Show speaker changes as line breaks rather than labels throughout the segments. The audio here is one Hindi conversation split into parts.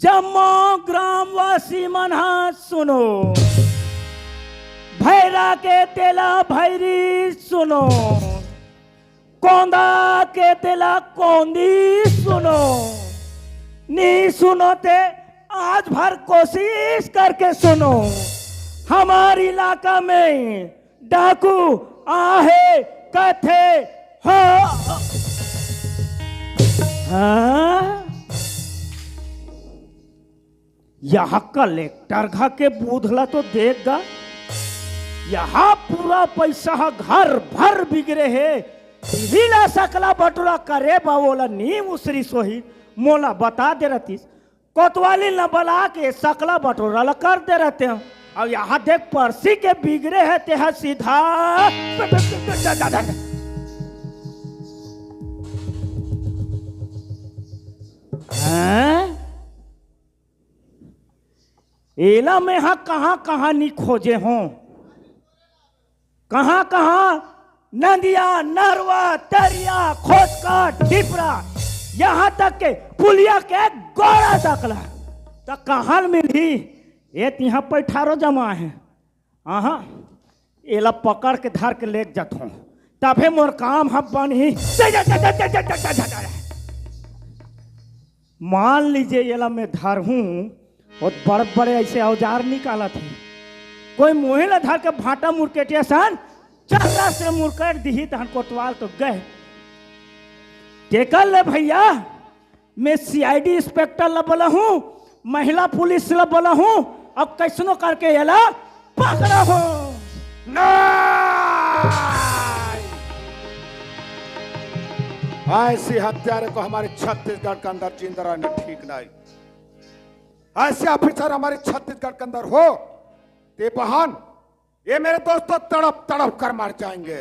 जम्मो ग्रामवासी मना सुनो, भैरा के तेला भैरी सुनो, कौंदा के तेला कौंदी सुनो। नहीं सुनो ते आज भर कोशिश करके सुनो। हमारे इलाका में डाकू आहे कथे हाँ? यहाँ कलेक्टर घर के बूधला तो देगा। यहाँ पूरा पैसा घर भर बिगड़े है। हीला सकला बटुरा करे बावोला नी उसरी सोही मोला बता दे रहती कोतवाली न बला के सकला बटोरा ला कर दे रहते हैं। और यहाँ देख परसी के बिगड़े है ते है सीधा एला में हाँ कहाँ कहाँ नहीं खोजे हों, कहाँ कहाँ नदिया नरवा तरिया खोसका डिपरा यहाँ तक के पुलिया के गोड़ा तकला तो कहाँ मिली। ये यहाँ पर 18 जमा है। हाँ एला पकड़ के धर के ले जात हूँ तबे मोर काम हम बनी। मान लीजिए एला मैं धर हूँ और बड़े बड़े ऐसे औजार निकाला थे। कोई मोहिला धर के भाटा मुरकेटिया सन चर्रा से मुरकट दी तहन कोतवाल तो गए। टेकल ले भैया मैं सीआईडी इंस्पेक्टर ला बोला हूँ, महिला पुलिस ला बोला हूँ, अब कैसनो करके एला पकड़ा हूँ।
ऐसी हत्यारे को हमारे छत्तीसगढ़ के अंदर जिंदा रहना ठीक नहीं। ऐसे ऑफिसर हमारे छत्तीसगढ़ के अंदर हो ते बहन ये मेरे दोस्तों तड़प तड़प कर मर जाएंगे।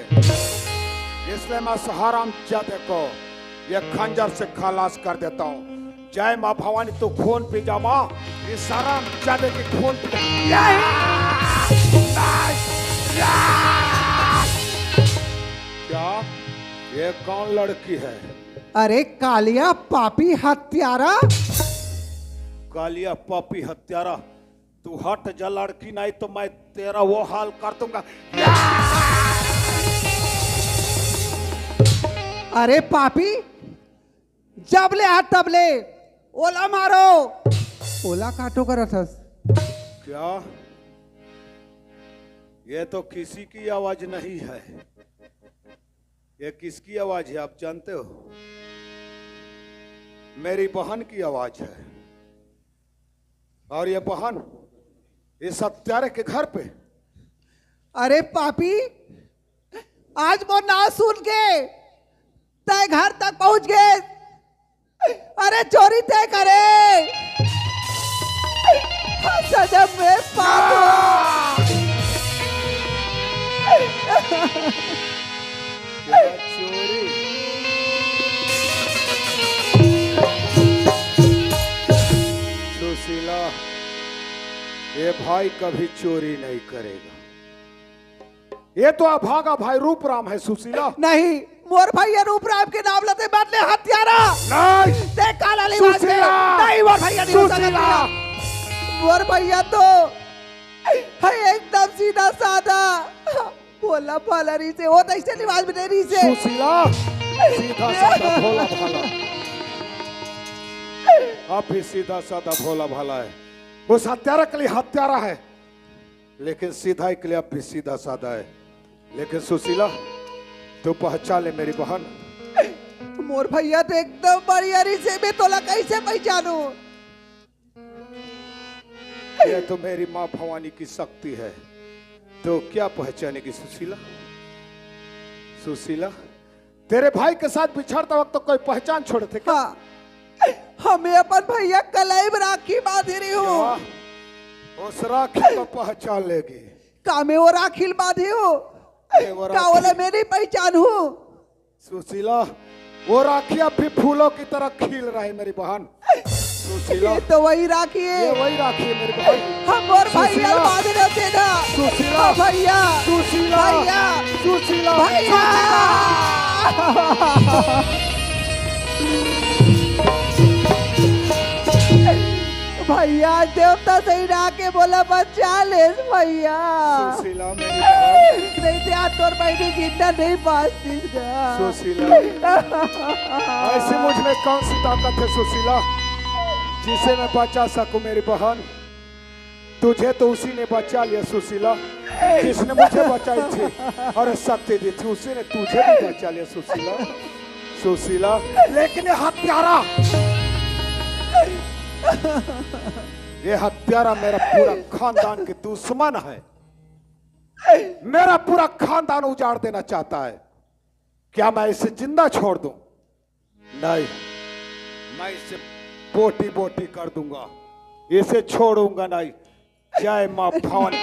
इसलिए मैं सहाराम जादे को ये खंजर से खलास कर देता हूँ। जय माँ भवानी तू खून पी जा माँ, इस सहाराम जादे की खून पी जा। क्या ये कौन लड़की है?
अरे कालिया पापी हत्यारा।
कालिया पापी हत्यारा तू हट जा लड़की, नहीं तो मैं तेरा वो हाल कर दूंगा।
अरे पापी जब ले हाथ तब ले ओला मारो। ओला काटो कर रथस।
क्या ये तो किसी की आवाज नहीं है। ये किसकी आवाज है आप जानते हो? मेरी बहन की आवाज है। और ये बहन इस हत्यारे के घर पे।
अरे पापी आज वो ना सुन के तय घर तक पहुंच गए। अरे चोरी तय करे सजब में
क्या चोरी? सुशीला ये भाई कभी चोरी नहीं करेगा। ये तो अभागा भाई रूपराम है सुशीला।
नहीं मोर भैया रूपराम के नाम लेते बदले हत्यारा।
नहीं
देख काला लिबास में। नहीं मोर भैया नहीं हो सकता। मोर भैया तो है एकदम सीधा साधा भोला भाला रही से वो तो ऐसे लिबास में नहीं रही से।
सुशीला सीधा साधा भोला भाला आप भी सीधा साधा भोला भाला है। उस हत्यारा के लिए हत्यारा है लेकिन सीधा के लिए अब भी सीधा साधा है। लेकिन सुशीला तू पहचान ले मेरी बहन।
मोर भैया तो एकदम बढ़िया रही से मैं तोला कैसे पहचानू।
ये तो मेरी माँ भवानी की शक्ति है। तो क्या पहचानेगी सुशीला? सुशीला तेरे भाई के साथ बिछड़ता वक्त तो कोई पहचान छोड़े थे क्या?
हाँ, हमें अपन भैया कलाई में राखी बांधी रही हूँ।
उस राखी को पहचान लेगी।
का मैं वो राखी बांधी हूँ का बोले मेरी पहचान हूँ।
सुशीला वो राखी अब भी फूलों की तरह खिल रहा है मेरी बहन। सुशीला
ये तो वही राखी है।
ये वही राखी है मेरी बहन।
हम और भैया बांध रहते ना।
सुशीला
भैया
सुशीला
भैया
सुशीला
भैया भैया देवता सही रहा के बोला बच्चा ले भैया,
सुशीला मेरी बहन,
नहीं तो आज तोर बहनी जिंदा नहीं बाँचती।
सुशीला ऐसी मुझ में कौन सी ताकत है सुशीला जिसे मैं बचा सकूं मेरी बहन? तुझे तो उसी ने बचा लिया सुशीला जिसने मुझे बचाई थी और शक्ति दी थी, उसी ने तुझे भी बचा लिया सुशीला। सुशीला लेकिन ये हत्यारा मेरा पूरा खानदान के दुश्मन है, मेरा पूरा खानदान उजाड़ देना चाहता है। क्या मैं इसे जिंदा छोड़ दूं? नहीं, मैं इसे बोटी बोटी कर दूंगा, इसे छोड़ूंगा नहीं। जय मां भवानी।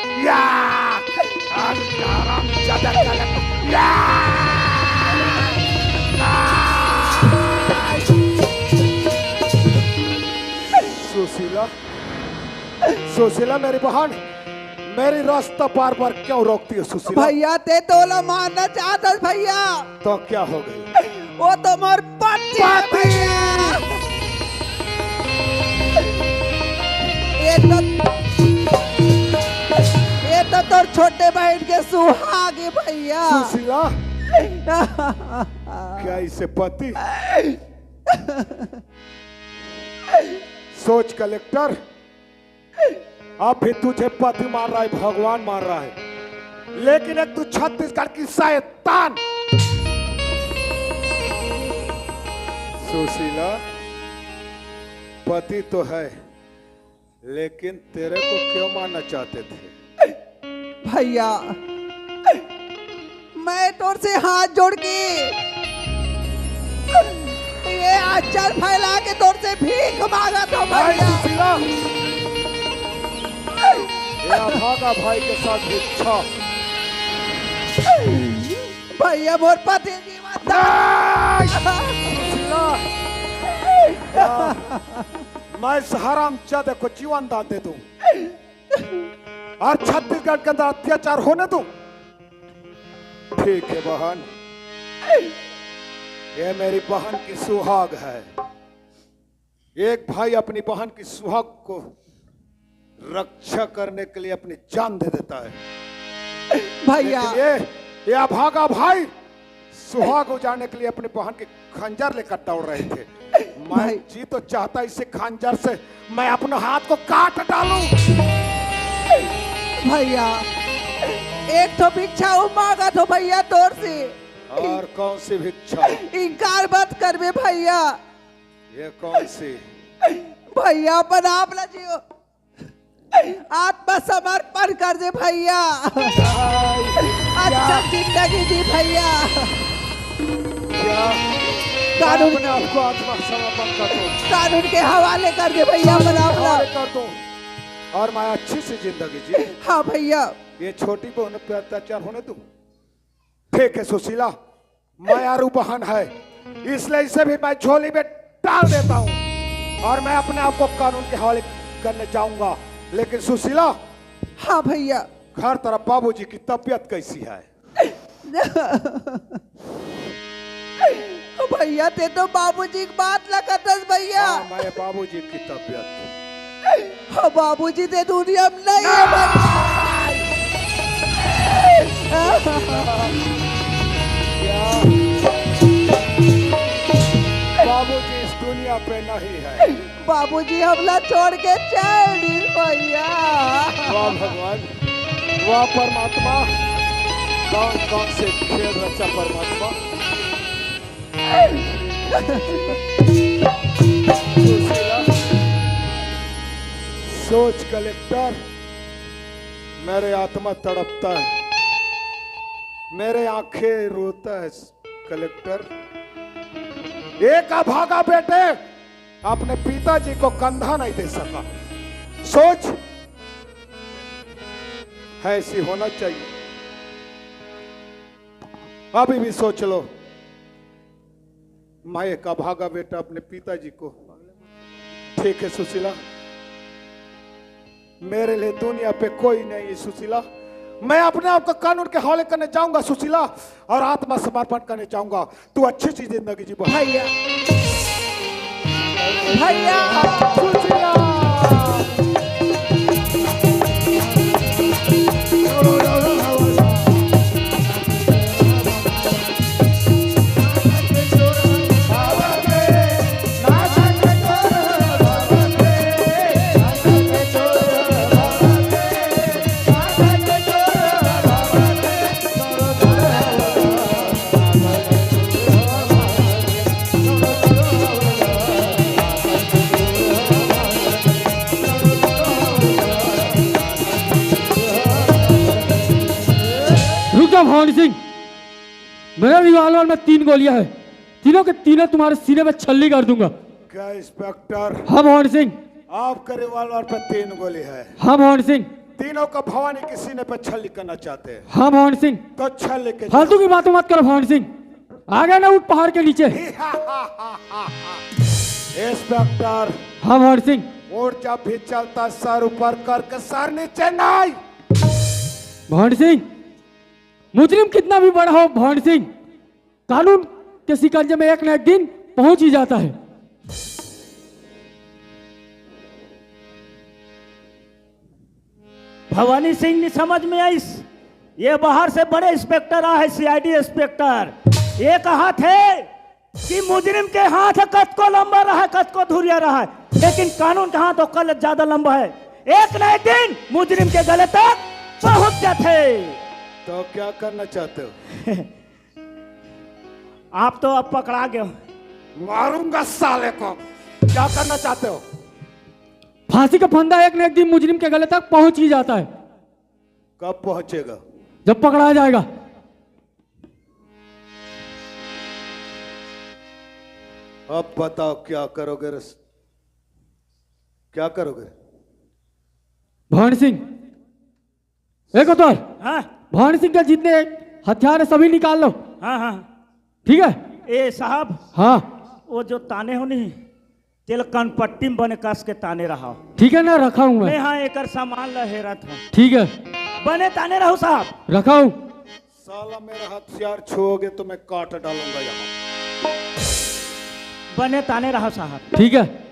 सुशीला, सुशीला मेरी बहन, मेरी रास्ता बार बार क्यों रोकती है सुशीला?
भैया ते तोला मारना चाहता भैया,
तो क्या हो गई?
वो तो मोर पति है भैया। ये तो तोर छोटे बहन के सुहाग है भैया।
सुशीला क्या इसे पति? सोच कलेक्टर, अब भी तुझे पति मार रहा है, भगवान मार रहा है, लेकिन एक तू छत्तीसगढ़ की शैतान। सुशीला पति तो है, लेकिन तेरे को क्यों मारना चाहते थे?
भैया मैं तोर से हाथ जोड़ के ये आंचल फैला के तोर से भीख मांगा था भैया।
सुशीला ये अभागा भाई के साथ भिक्षा।
भैया मोर पति जीवन
सुशीला मैं इस हरामजादे को जीवन दान दे दूं और छत्तीसगढ़ के अंदर अत्याचार होने दूं? ठीक है बहन, ये मेरी बहन की सुहाग है। एक भाई अपनी बहन की सुहाग को रक्षा करने के लिए अपनी जान दे देता है,
भैया।
लेकिन ये अभागा भाई सुहाग उजाड़ने के लिए अपनी बहन के खंजर लेकर दौड़ रहे थे। मैं जी तो चाहता इसे खंजर से मैं अपने हाथ को काट डालूं।
भैया एक तो भिक्षा मांगा तो भैया तोर से,
और कौन सी भिक्षा?
इनकार मत कर बे भैया।
ये कौन सी?
भैया अपन आप ना जियो, आत्मसमर्पण कर दे भैया, अच्छा जिंदगी जी भैया।
क्या
कानून
अपने आप को आत्मसमर्पण कर दूं?
कानून के हवाले कर दे भैया अपना
कर दूं और मैं अच्छी सी जिंदगी जी।
हाँ भैया।
ये छोटी बहन पे अत्याचार होने दूं? ठीक है सुशीला, मायारू बहन है, इसलिए इसे भी मैं झोली में डाल देता हूँ और मैं अपने आप को कानून के हवाले करने जाऊंगा। लेकिन सुशीला।
हाँ भैया।
हर तरफ बाबूजी की तबीयत कैसी है?
भैया ते तो बाबूजी की बात लगतस भैया।
हाँ, मैं बाबूजी की तबीयत।
हाँ बाबूजी ते दुनिया में नहीं है
बाबूजी इस दुनिया पे नहीं है।
बाबूजी हमला छोड़ के चल दिल भैया।
वाह भगवान, वाह परमात्मा, कौन कौन से खेल रचा परमात्मा। सोच कलेक्टर, मेरे आत्मा तड़पता है, मेरे आंखें रोता है कलेक्टर। एक अभागा बेटे अपने पिताजी को कंधा नहीं दे सका। सोच, ऐसी होना चाहिए। अभी भी सोच लो, मैं एक अभागा बेटा अपने पिताजी को। ठीक है सुशीला, मेरे लिए दुनिया पे कोई नहीं है सुशीला। मैं अपने आप को कानून के हवाले करने जाऊंगा सुशीला और आत्मसमर्पण करने जाऊंगा। तू अच्छी सी जिंदगी जी
भैया। भैया
सुशीला।
भवानी सिंह, मेरे रिवॉल्वर में 3 गोलियां हैं, तीनों के तीनों तुम्हारे सीने पे छल्ली कर दूंगा।
क्या इंस्पेक्टर,
हाँ भवानी सिंह।
आपके रिवॉल्वर पे 3 गोली है?
हाँ भवानी सिंह।
तीनों का भवानी के सीने पे छल्ली करना चाहते हैं?
हाँ भवानी सिंह।
तो छल्ली के
फालतू की बातों मत करो भवानी सिंह, आ गए ना उठ पहाड़ के नीचे।
इंस्पेक्टर,
हाँ भवानी सिंह।
और जब भी चलता सर ऊपर करके सर नीचे नहीं।
भवानी सिंह, मुजरिम कितना भी बड़ा हो भवानी सिंह, कानून के शिकंजे में एक न एक दिन पहुंच ही जाता है।
भवानी सिंह ने समझ में आई, ये बाहर से बड़े इंस्पेक्टर आए, सीआईडी इंस्पेक्टर। ये कहा थे कि मुजरिम के हाथ कद को लंबा रहा है, कद को धुरिया रहा है, लेकिन कानून का हाथ तो कल ज्यादा लंबा है। एक न एक दिन मुजरिम के गले तक पहुंच जाते।
तो क्या करना चाहते हो?
आप तो अब पकड़ा गए।
मारूंगा साले को। क्या करना चाहते हो?
फांसी का फंदा एक न एक दिन मुजरिम के गले तक पहुंच ही जाता है।
कब पहुंचेगा?
जब पकड़ा जाएगा।
अब बताओ क्या करोगे? क्या करोगे?
भवानी सिंह, एक और
हाँ
भवानी सिंह के जितने हथियार है सभी निकाल लो।
हाँ हाँ।
ठीक है।
ए साहब,
हाँ
वो जो ताने हो नहीं, तेल कनपट्टी में बने कस के ताने रहा।
ठीक है ना, रखा हूं
मैं
मैं।
हाँ एक सामान लहेरा था।
ठीक है,
बने ताने रहो साहब।
रखा हूं।
साला मेरा हथियार छुओगे तो मैं काट डालूंगा यहाँ।
बने ताने रहो साहब।
ठीक है।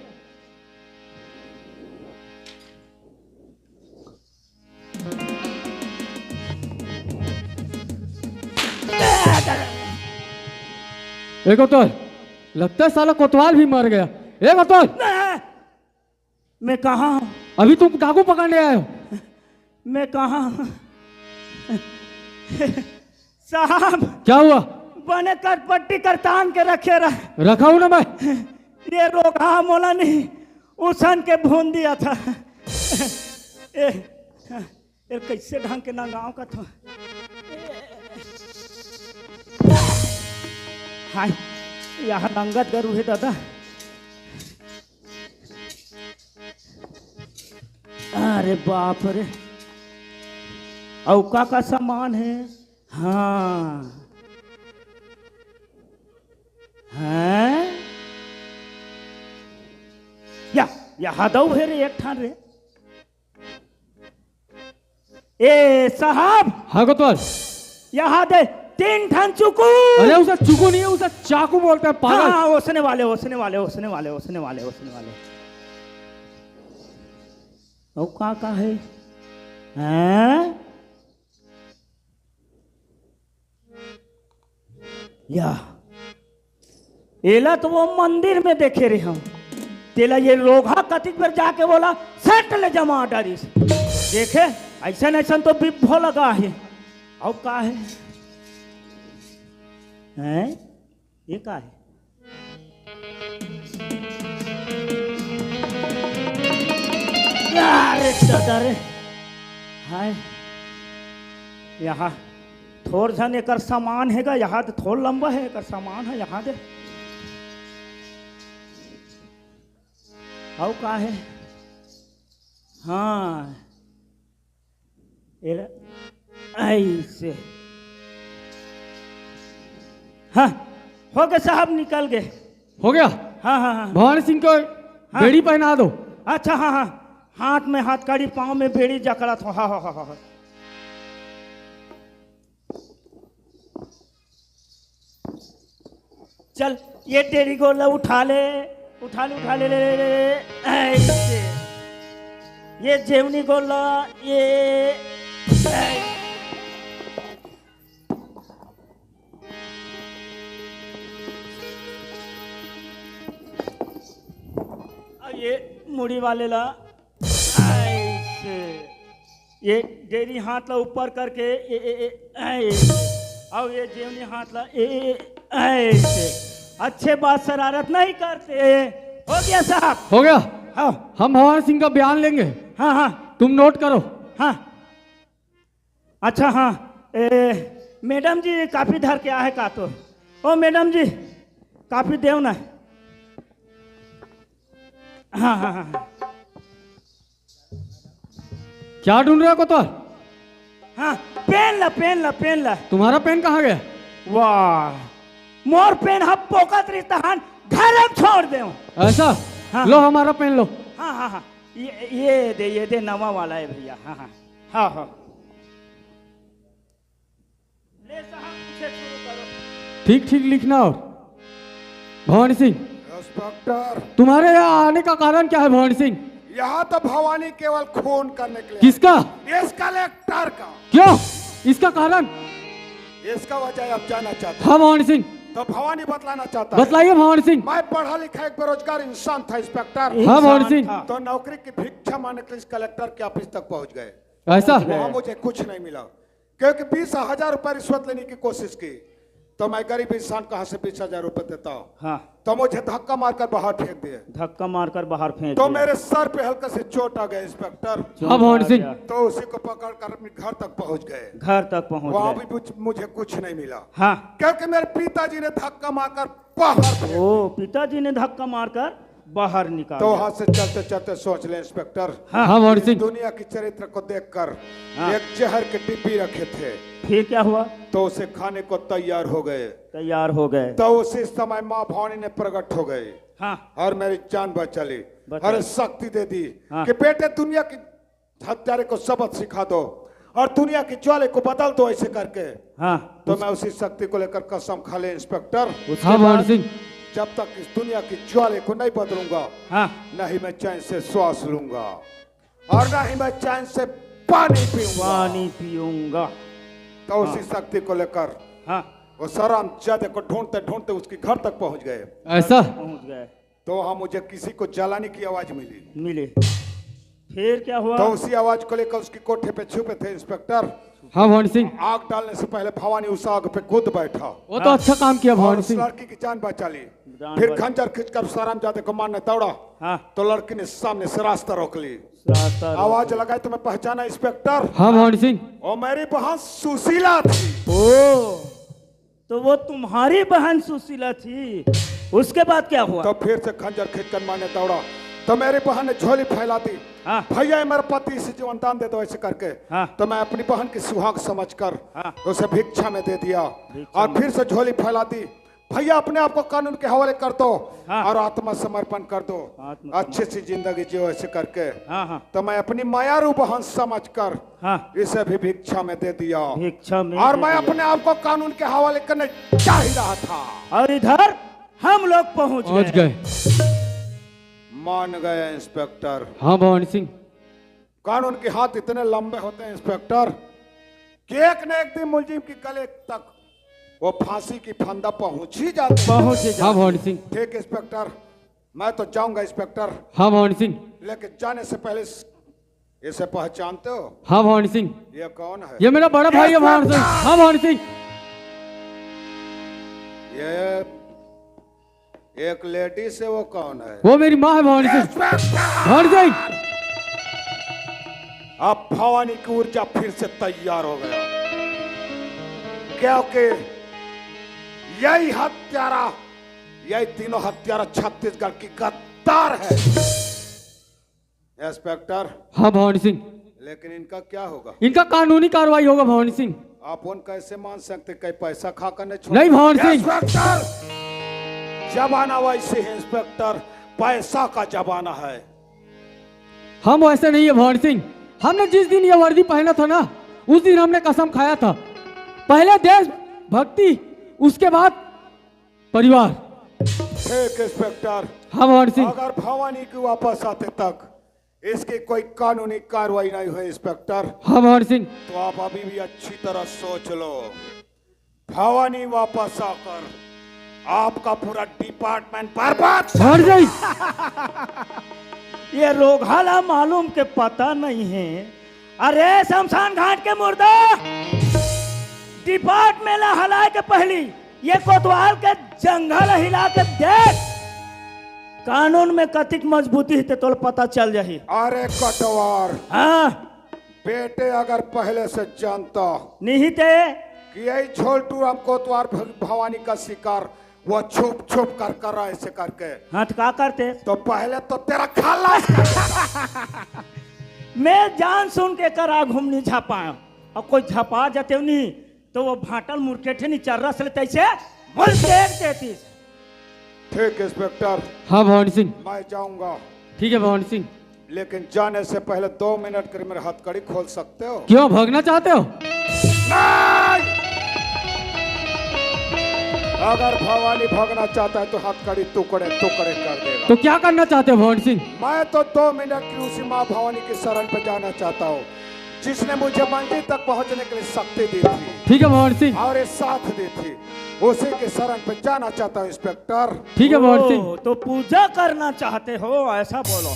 एक और लगता है साला कोतवाल भी मर गया। एक और
मैं कहा हूं?
अभी तुम डाकू पकड़ने आए हो।
मैं कहा हूं? साहब
क्या हुआ?
बने कटपट्टी कर तान के रखे रहे।
रखा हूं ना मैं।
ये रोगा मोला नहीं उसन के भून दिया था। ये कैसे ढंग के ना गाँव का था। हाय यहाँ नंगत गरू है दादा। अरे बाप रे, औका का सामान है। हाँ हैं? या दऊ है रे एक ठान रे। ए साहब,
हाँ कोतवाल।
यहाँ दे 3 ठान चुकू।
अरे उसे चुकू नहीं है, उसे चाकू बोलते हैं पागल।
हाँ ओसने वाले ओसने वाले ओसने वाले ओसने वाले ओसने वाले। ओ का है? हैं? या एला तो वो मंदिर में देखे रहे हम। तेला ये रोगा कतिक पर जाके बोला सेट ले जमा डरी से। देखे ऐसा ऐसा तो बिभो लगा है। और का है? हैं? ये का है? अरे दादा रे, हाय यहाँ थोड़ झन एक सामान हैगा। यहाँ तो थोड़ लंबा है एक सामान है। यहाँ दे और का है? हाँ ऐसे। हाँ हो गए साहब, निकल गए।
हो गया।
हाँ हाँ हाँ।
भवानी सिंह को बेड़ी पहना दो।
अच्छा हाँ हाँ, हाथ में हाथ कड़ी, पाँव में बेड़ी जकड़ा था। हाँ हाँ हाँ हाँ। चल ये तेरी गोला उठा ले, उठा ले उठा ले, ले, ले, ले, ले ऐसे। ये जेवनी गोला, ये ये मुड़ी वाले ला ऐसे। ये डेरी हाथ ला ऊपर करके ऐसे। और ये जेवनी हाथ ला ऐसे। अच्छे बात शरारत नहीं करते। हो गया साहब?
हो गया।
हाँ
हम भवानी सिंह का बयान लेंगे,
हाँ हाँ
तुम नोट करो।
हाँ। अच्छा हाँ, मैडम जी काफी धर के आहे का तो ओ मैडम जी काफी देव ना हाँ हाँ हाँ
क्या ढूंढ रहे हो कोतवाल?
हाँ पेन ला पेन ला पेन ला
तुम्हारा पेन कहाँ गया?
वाह मोर पेन हम पोकत रहता हन घर हम छोड़ दे
ऐसा?
हाँ।
लो हमारा पेन लो।
हाँ हाँ हाँ ये दे नवा वाला है भैया हाँ हाँ हाँ हाँ ले साहब पीछे शुरू करो।
ठीक ठीक लिखना। और भवानी सिंह,
इंस्पेक्टर,
तुम्हारे यहाँ आने का कारण क्या है भवानी सिंह?
यहाँ तो भवानी केवल खून करने के लिए।
किसका?
इस कलेक्टर का।
क्यों? इसका कारण?
इसका वजह आप जानना चाहते
हाँ भवानी सिंह,
तो भवानी बतलाना चाहता है।
बतलाइए भवानी सिंह।
मैं पढ़ा लिखा एक बेरोजगार इंसान था इंस्पेक्टर।
हाँ भवानी सिंह।
था।
तो नौकरी की भिक्षा मांगने के लिए इस कलेक्टर के ऑफिस तक पहुंच गए।
ऐसा?
वहां मुझे कुछ नहीं मिला क्योंकि 20,000 रुपए रिश्वत लेने की कोशिश की। तो मैं गरीब इंसान कहां से 20,000 रुपए देता हूं।
हाँ
तो मुझे धक्का मारकर बाहर फेंक दिए।
धक्का मारकर बाहर फेंक
तो
दिया।
मेरे सर पे हल्का से चोट आ गया इंस्पेक्टर।
हाँ भवानी सिंह।
तो उसी को पकड़ कर अपने घर तक पहुंच गए।
घर तक पहुंच
वहां
गए।
भी मुझे कुछ नहीं मिला
हाँ
क्योंकि मेरे पिताजी ने धक्का मारकर बाहर फेंक
ओ पिताजी ने धक्का मारकर बाहर निकाल
तो
दिया।
वहां से चलते चलते सोच ले इंस्पेक्टर,
हाँ भवानी
इस
सिंह।
दुनिया की चरित्र को देखकर
हाँ।
एक जहर के डिब्बी रखे थे।
फिर क्या हुआ?
तो उसे खाने को तैयार हो गए।
तैयार हो गए।
तो उसी समय माँ भवानी ने प्रकट हो गई
हाँ
और मेरी जान बचा ली
बचा
और
ली।
शक्ति दे दी
हाँ।
कि बेटे दुनिया की हत्यारे को सबक सिखा दो और दुनिया की ज्वाले को बदल दो ऐसे करके।
हाँ
तो मैं उसी शक्ति को लेकर कसम खा ले इंस्पेक्टर,
उसके
हाँ भवानी
बाद
सिंह।
जब तक इस दुनिया की ज्वाले को नहीं बदलूंगा
हाँ
नहीं मैं चैन से श्वास लूंगा और ना ही मैं चैन से पानी पीऊंगा।
पानी पीऊंगा।
तो उसी शक्ति को लेकर
हाँ
वो सराम जादे को ढूंढते ढूंढते उसके घर तक पहुंच गए।
ऐसा?
पहुंच गए।
तो वहां मुझे किसी को जलाने की आवाज मिली।
मिले। फिर क्या हुआ?
तो उसी आवाज को लेकर उसकी कोठे पे छुपे थे इंस्पेक्टर।
हाँ भवानी सिंह।
आग डालने से पहले भवानी उस आग पे कूद बैठा
वो तो अच्छा काम किया
और
भवानी
उस
सिंह।
लड़की की जान बचा ली।
जान
फिर
बचा-
खंजर खींचकर सराम जादे को मारने दौड़ा।
हाँ
तो लड़की ने सामने से रास्ता रोक ली।
रास्ता
आवाज लगाई तो मैं पहचाना इंस्पेक्टर,
हाँ भवानी सिंह।
और मेरी बहन सुशीला थी।
ओ तो वो तुम्हारी बहन सुशीला थी। उसके बाद क्या हुआ?
तो फिर से खंजर खींचकर मारने दौड़ा तो मेरी बहन ने झोली फैला दी।
हाँ
भैया ये मेरे पति से जीवन दान दे दो ऐसे करके।
हाँ।
तो मैं अपनी बहन की सुहाग समझकर
हाँ।
उसे भिक्षा में दे दिया
भिक्षा
और फिर से झोली फैला दी। भैया अपने आप को कानून के हवाले कर दो
हाँ।
और आत्मसमर्पण कर दो,
आत्मसमर्पण।
अच्छी सी जिंदगी जियो ऐसे करके।
हाँ हाँ
तो मैं अपनी मायारू बहन समझकर
हाँ
इसे भी भिक्षा में दे दिया
भिक्षा में
और
दे
मैं
दिया।
अपने आप को कानून के हवाले करने जा ही रहा था।
और इधर हम लोग पहुंच
पहुंच
गए।
गए।
मान गए इंस्पेक्टर।
हाँ भवानी सिंह।
कानून के हाथ इतने लंबे होते हैं इंस्पेक्टर कि एक न एक दिन मुलजिम की गले तक वो फांसी की फंदा पहुंच ही जाती है।
पहुंचे
हाँ भवानी सिंह।
ठीक इंस्पेक्टर, मैं तो जाऊंगा इंस्पेक्टर,
हाँ भवानी सिंह।
लेकिन जाने से पहले इसे पहचानते हो?
हाँ भवानी सिंह।
ये कौन है?
ये मेरा बड़ा भाई है भवानी सिंह। हाँ भवानी सिंह।
ये एक लेडी से वो कौन है?
वो मेरी माँ है भवानी सिंह। भवानी सिंह।
अब भवानी की ऊर्जा फिर से तैयार हो गया क्योंकि यही हत्यारा, यही तीनों हत्यारा छत्तीसगढ़ की गद्दार है इंस्पेक्टर।
हाँ भवानी सिंह।
लेकिन इनका क्या होगा?
इनका कानूनी कार्रवाई होगा भवानी सिंह।
आप उन कैसे मान सकते कहीं पैसा खाकर
नहीं भवानी सिंह।
इंस्पेक्टर, जमाना वैसे है इंस्पेक्टर, पैसा का जमाना है।
हम वैसे नहीं है भवानी सिंह। हमने जिस दिन ये वर्दी पहना था ना, उस दिन हमने कसम खाया था, पहले देश भक्ति, उसके बाद परिवार।
ठीक इंस्पेक्टर,
हाँ भवानी सिंह।
अगर भवानी की वापस आते तक इसकी कोई कानूनी कार्रवाई नहीं हुई इंस्पेक्टर,
हाँ भवानी सिंह।
तो आप अभी भी अच्छी तरह सोच लो। भवानी वापस आकर आपका पूरा डिपार्टमेंट बर्बाद।
भवानी सिंह।
ये रोगाला मालूम के पता नहीं है। अरे शमशान घाट के मुर्दा, डिपार्टमेंट ला हला के पहली ये कोतवाल के जंगल हिला के देख, कानून में कतिक मजबूती है तो पता चल जाही।
अरे कटवार,
हाँ
बेटे अगर पहले से जानता
नहीं थे
कि यही छोटू हम कोतवाल भवानी का शिकार वो छुप छुप कर रहा है ऐसे करके।
हाँ तो क्या करते?
तो पहले तो तेरा खलास
मैं जान सुन के करा घूमनी झापा और कोई झपा जाते नहीं तो वो भाटल मुर्खेठे नहीं चल रहा लेते ऐसे मुल्क देख देती।
ठीक इंस्पेक्टर,
हाँ भवानी सिंह।
मैं जाऊंगा,
ठीक है भवानी सिंह।
लेकिन जाने से पहले 2 मिनट के लिए मेरे हथकड़ी खोल सकते हो?
क्यों भागना चाहते हो?
नहीं! अगर भवानी भागना चाहता है तो हथकड़ी टुकड़े टुकड़े कर देगा।
तो क्या करना चाहते हो भवानी सिंह?
मैं तो 2 मिनट की उसी माँ भवानी की शरण पे जाना चाहता हूँ जिसने मुझे मंदिर तक पहुँचने के लिए शक्ति दी थी।
ठीक है भवानी सिंह।
और ये साथ दी थी, उसी के शरण पे जाना चाहता हूँ इंस्पेक्टर।
ठीक है भवानी सिंह।
तो पूजा करना चाहते हो ऐसा बोलो।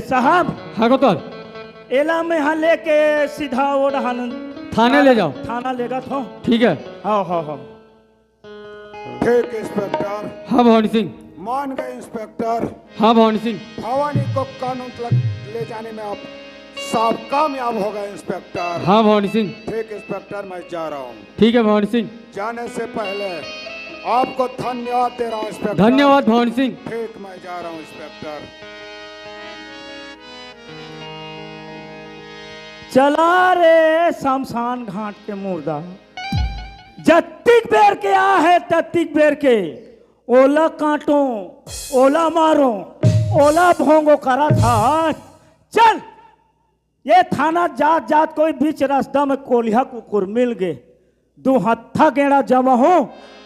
साहब,
हाँ कोतवाल।
एला में यहाँ लेके सीधा वो
थाने ले जाओ।
थाना लेगा तो
ठीक है।
हाँ हाँ हाँ
ठीक इंस्पेक्टर।
हाँ भवानी सिंह।
मान गए इंस्पेक्टर।
हाँ भवानी सिंह।
भवानी को कानून तक ले जाने में आप सब कामयाब हो गए इंस्पेक्टर।
हाँ भवानी सिंह।
ठीक इंस्पेक्टर, मैं जा रहा हूँ।
ठीक है भवानी सिंह।
जाने से पहले आपको धन्यवाद दे रहा हूँ इंस्पेक्टर।
धन्यवाद भवानी सिंह।
ठीक, मैं जा रहा हूँ इंस्पेक्टर।
चला रे शमशान घाट के मुर्दा, जत्तिक बेर के आ है तत्तिक बेर के ओला काटो ओला मारो ओला भोंगो करा था। चल, ये थाना जात जात कोई बीच रास्ता में कोलिया कुकुर मिल गए, 2 हत्था गेड़ा जमा हो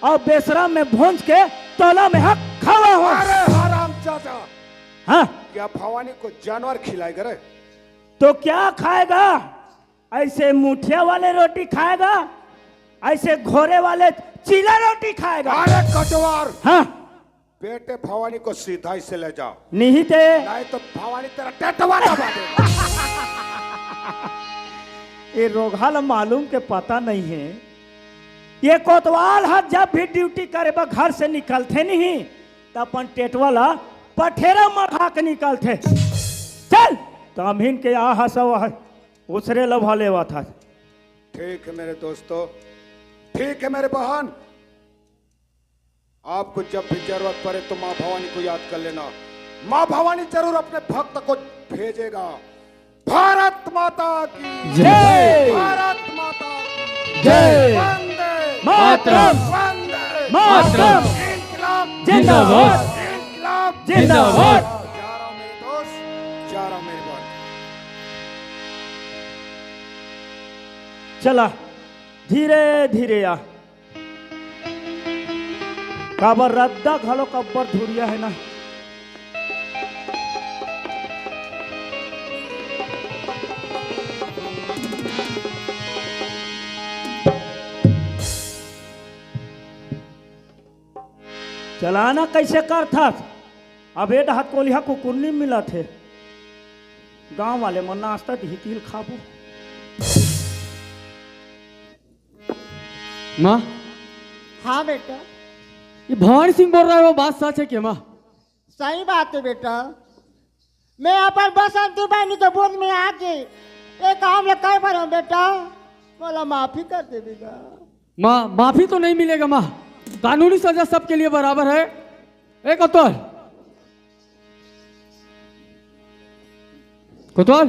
और बेसरा में भोंज के तोला में हक खावा हो।
अरे हराम चाचा,
हाँ
क्या भवानी को जानवर खिलाएगा रे?
तो क्या खाएगा? ऐसे मुठिया वाले रोटी खाएगा, ऐसे घोड़े वाले चीला रोटी खाएगा।
अरे कटवार,
हाँ
बेटे भवानी को सीधा ही से ले जाओ,
नहीं थे
नहीं तो भवानी तेरा टेटवा दबा देगा।
ये रोगाल मालूम के पता नहीं है। ये कोतवाल हाथ जब भी ड्यूटी करे बा घर से निकलते नहीं तो अपन टेटवाला पठेरा मढ़ा के निकलते। चल तमीन के आ हंसा उसरे लभा लेवा था।
ठीक है मेरे दोस्तों, ठीक है मेरे बहन, आपको जब भी जरूरत पड़े तो माँ भवानी को याद कर लेना। माँ भवानी जरूर अपने भक्त को भेजेगा। भारत माता की
जय।
भारत माता की
जय।
वंदे
मातरम।
वंदे
मातरम।
इंकलाब
जिंदाबाद।
इंकलाब
जिंदाबाद।
जा रहा हूं मेरे दोस्त, जा रहा हूं मेरी बहन।
चला धीरे धीरे आ, काबर रद्दा घलो कब्बर धुरिया है ना। चलाना कैसे कर था? अब एड हाथ कोलिया कुकुर नहीं मिला थे, गांव वाले मन नाश्ता ढीतील खाबो।
माँ,
हाँ बेटा,
ये भवानी सिंह बोल रहा है वो बात सच है क्या माँ?
सही बात है बेटा। मैं अपन बसंती बहनी के बोल में आके एक काम कर पर हूँ बेटा, बोला माफी कर दे बेटा।
माँ माफी तो नहीं मिलेगा माँ, कानूनी सजा सबके लिए बराबर है। एक कोतवाल, कोतवाल।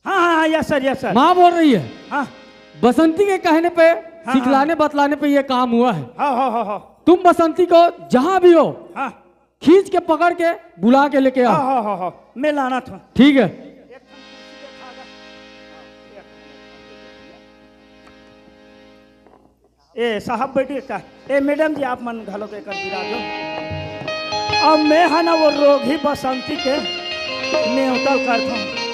हाँ हाँ हाँ, यस सर।
माँ बोल रही है
हाँ
बसंती के कहने पे
हाँ,
सिखलाने बतलाने पे ये काम हुआ है।
हाँ हाँ हाँ हाँ
तुम बसंती को जहां भी हो
हाँ
खींच के पकड़ के बुला के लेके
हाँ
आओ।
हाँ हाँ हाँ, मैं लाना था।
ठीक है।
ए साहब बैठिए का। ए मैडम जी आप मन घालो के कर विराजो। अब मैं है ना वो रोगी बसंती के न्योतल करता हूँ।